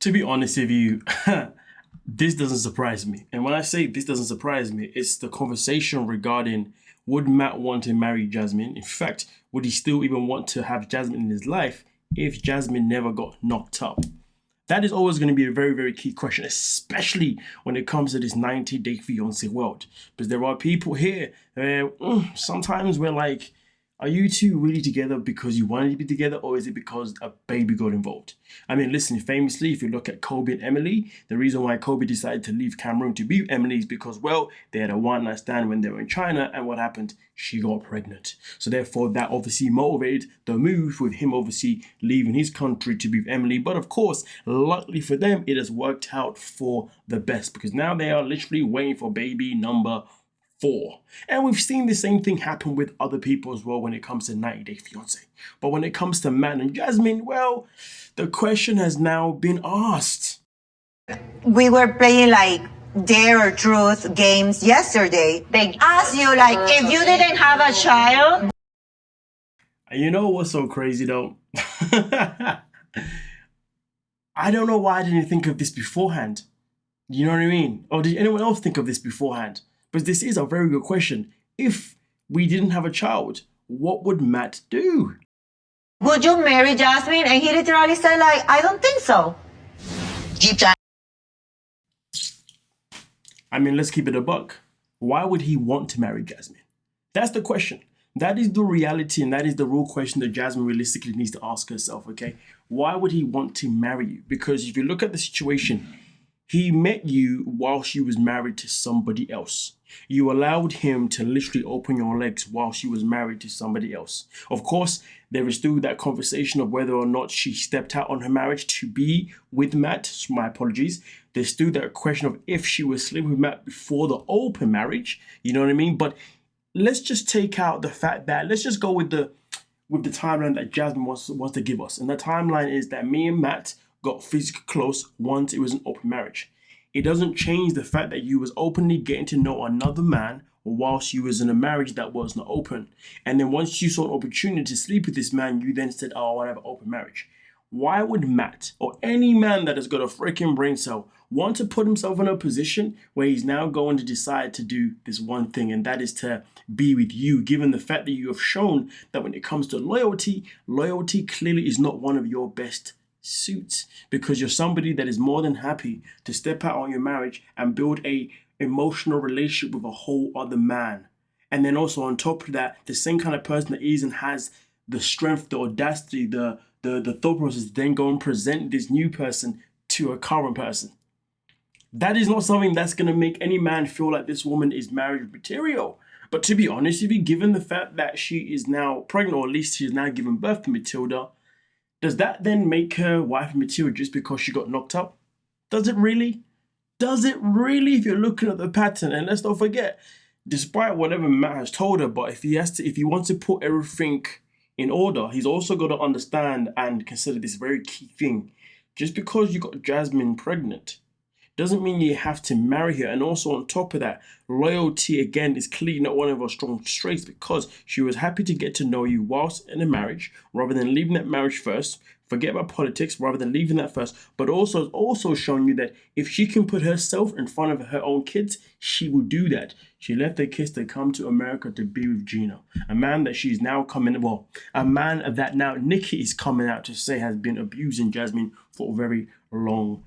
To be honest with you, this doesn't surprise me. And when I say this doesn't surprise me, it's the conversation regarding would Matt want to marry Jasmine? In fact, would he still even want to have Jasmine in his life if Jasmine never got knocked up? That is always going to be a very, very key question, especially when it comes to this 90-day fiance world. Because there are people here, sometimes we're like, are you two really together because you wanted to be together, or is it because a baby got involved? I mean, listen, famously, if you look at Kobe and Emily, the reason why Kobe decided to leave Cameroon to be with Emily is because, well, they had a one-night stand when they were in China, and what happened? She got pregnant. So therefore, that obviously motivated the move with him obviously leaving his country to be with Emily. But of course, luckily for them, it has worked out for the best because now they are literally waiting for baby number 4. And we've seen the same thing happen with other people as well when it comes to 90-day fiance. But when it comes to Matt and Jasmine, well, the question has now been asked. We were playing like Dare or Truth games yesterday. They asked you like, if you didn't have a child. And you know what's so crazy though? I don't know why I didn't think of this beforehand. You know what I mean? Or did anyone else think of this beforehand? But this is a very good question. If we didn't have a child, what would Matt do? Would you marry Jasmine? And he literally said like, I don't think so. Deep down. I mean, let's keep it a buck. Why would he want to marry Jasmine? That's the question. That is the reality, and that is the real question that Jasmine realistically needs to ask herself, okay? Why would he want to marry you? Because if you look at the situation, he met you while she was married to somebody else. You allowed him to literally open your legs while she was married to somebody else. Of course, there is still that conversation of whether or not she stepped out on her marriage to be with Matt. My apologies. There's still that question of if she was sleeping with Matt before the open marriage. You know what I mean? But let's just take out the fact that, let's just go with the timeline that Jasmine wants to give us. And the timeline is that me and Matt got physically close once it was an open marriage. It doesn't change the fact that you was openly getting to know another man whilst you was in a marriage that was not open. And then once you saw an opportunity to sleep with this man, you then said, oh, I want to have an open marriage. Why would Matt, or any man that has got a freaking brain cell, want to put himself in a position where he's now going to decide to do this one thing, and that is to be with you, given the fact that you have shown that when it comes to loyalty, loyalty clearly is not one of your best suits, because you're somebody that is more than happy to step out on your marriage and build a emotional relationship with a whole other man. And then also on top of that, the same kind of person that is and has the strength, the audacity, the thought process to then go and present this new person to a current person. That is not something that's going to make any man feel like this woman is marriage material. But to be honest with you, given the fact that she is now pregnant, or at least she is now giving birth to Matilda, does that then make her wife material just because she got knocked up? Does it really? Does it really, if you're looking at the pattern? And let's not forget, despite whatever Matt has told her, but if he wants to put everything in order, he's also got to understand and consider this very key thing. Just because you got Jasmine pregnant doesn't mean you have to marry her. And also on top of that, loyalty again is clearly not one of her strong traits, because she was happy to get to know you whilst in a marriage rather than leaving that marriage first. Forget about politics rather than leaving that first. But also showing you that if she can put herself in front of her own kids, she will do that. She left her kids to come to America to be with Gino, a man that she's now a man that now Nikki is coming out to say has been abusing Jasmine for a very long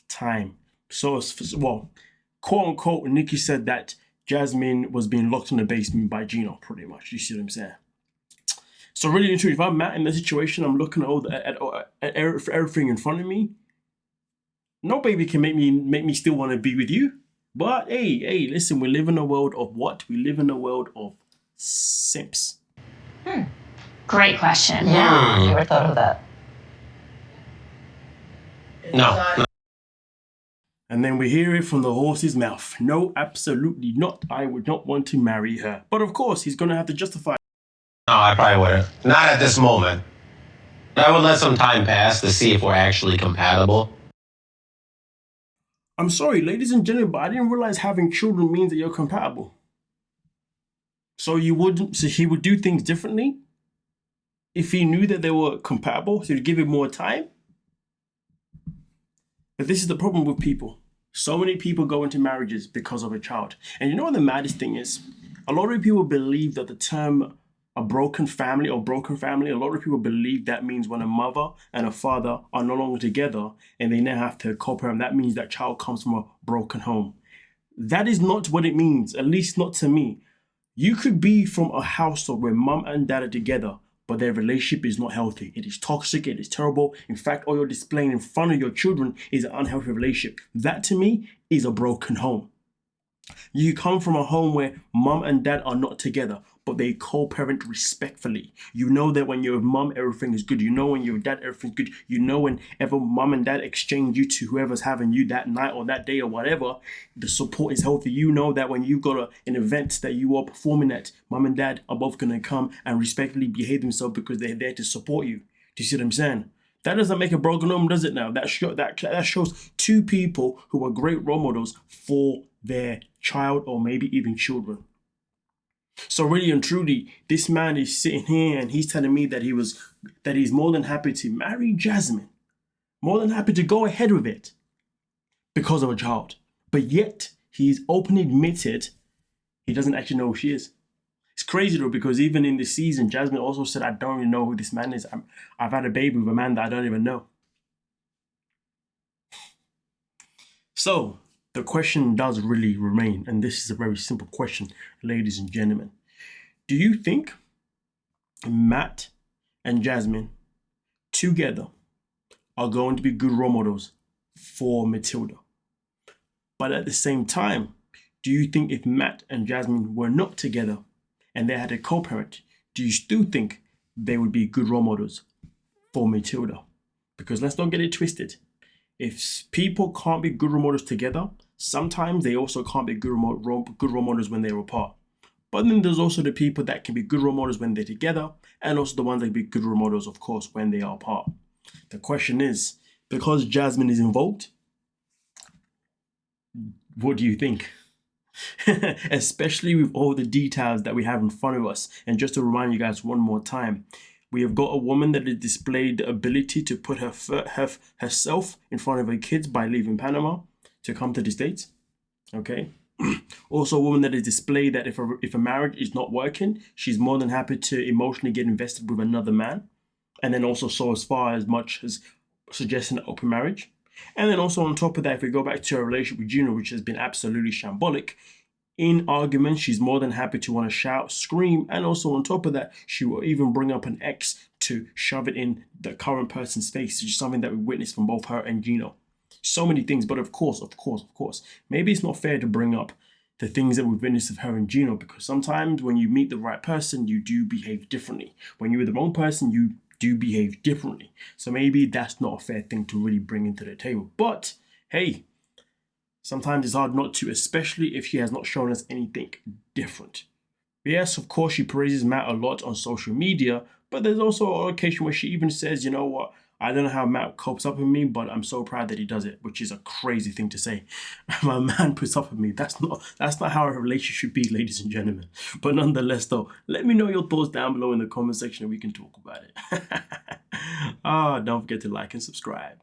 time. So, quote unquote, Nikki said that Jasmine was being locked in the basement by Gino, pretty much. You see what I'm saying? So really and truly, if I'm Matt in the situation, I'm looking at everything in front of me. No baby can make me still want to be with you. But hey, listen, we live in a world of what? We live in a world of simps. Great question. Yeah, never thought of that. No. And then we hear it from the horse's mouth. No, absolutely not. I would not want to marry her. But of course, he's going to have to justify. No, I probably wouldn't. Not at this moment. I would let some time pass to see if we're actually compatible. I'm sorry, ladies and gentlemen, but I didn't realize having children means that you're compatible. So he would do things differently if he knew that they were compatible, so he'd give it more time. But this is the problem with people. So many people go into marriages because of a child. And you know what the maddest thing is? A lot of people believe that the term a broken family, a lot of people believe that means when a mother and a father are no longer together and they now have to co-parent, that means that child comes from a broken home. That is not what it means, at least not to me. You could be from a household where mom and dad are together, but their relationship is not healthy. It is toxic, it is terrible. In fact, all you're displaying in front of your children is an unhealthy relationship. That to me is a broken home. You come from a home where mom and dad are not together, but they co-parent respectfully. You know that when you're with mom, everything is good. You know when you're with dad, everything's good. You know whenever mom and dad exchange you to whoever's having you that night or that day or whatever, the support is healthy. You know that when you've got an event that you are performing at, mom and dad are both going to come and respectfully behave themselves because they're there to support you. Do you see what I'm saying? That doesn't make a broken home, does it now? That shows two people who are great role models for their child or maybe even children. So really and truly, this man is sitting here and he's telling me that he's more than happy to marry Jasmine, more than happy to go ahead with it because of a child. But yet he's openly admitted he doesn't actually know who she is. It's crazy though, because even in this season, Jasmine also said, I don't even know who this man is. I've had a baby with a man that I don't even know. So the question does really remain, and this is a very simple question, ladies and gentlemen. Do you think Matt and Jasmine together are going to be good role models for Matilda? But at the same time, do you think if Matt and Jasmine were not together and they had a co-parent, do you still think they would be good role models for Matilda? Because let's not get it twisted. If people can't be good role models together, sometimes they also can't be good role models when they're apart. But then there's also the people that can be good role models when they're together, and also the ones that can be good role models, of course, when they are apart. The question is, because Jasmine is involved, what do you think? Especially with all the details that we have in front of us. And just to remind you guys one more time, we have got a woman that has displayed the ability to put herself in front of her kids by leaving Panama to come to the States. Okay. Also a woman that has displayed that if a marriage is not working, she's more than happy to emotionally get invested with another man. And then also so as far as much as suggesting an open marriage. And then also on top of that, if we go back to her relationship with Juno, which has been absolutely shambolic, in arguments, she's more than happy to want to shout, scream, and also on top of that, she will even bring up an ex to shove it in the current person's face, which is something that we witnessed from both her and Gino. So many things, but of course, maybe it's not fair to bring up the things that we've witnessed of her and Gino, because sometimes when you meet the right person, you do behave differently. When you're with the wrong person, you do behave differently. So maybe that's not a fair thing to really bring into the table. But hey, sometimes it's hard not to, especially if she has not shown us anything different. Yes, of course, she praises Matt a lot on social media, but there's also an occasion where she even says, you know what, I don't know how Matt copes up with me, but I'm so proud that he does it, which is a crazy thing to say. My man puts up with me. That's not how a relationship should be, ladies and gentlemen. But nonetheless, though, let me know your thoughts down below in the comment section and we can talk about it. Don't forget to like and subscribe.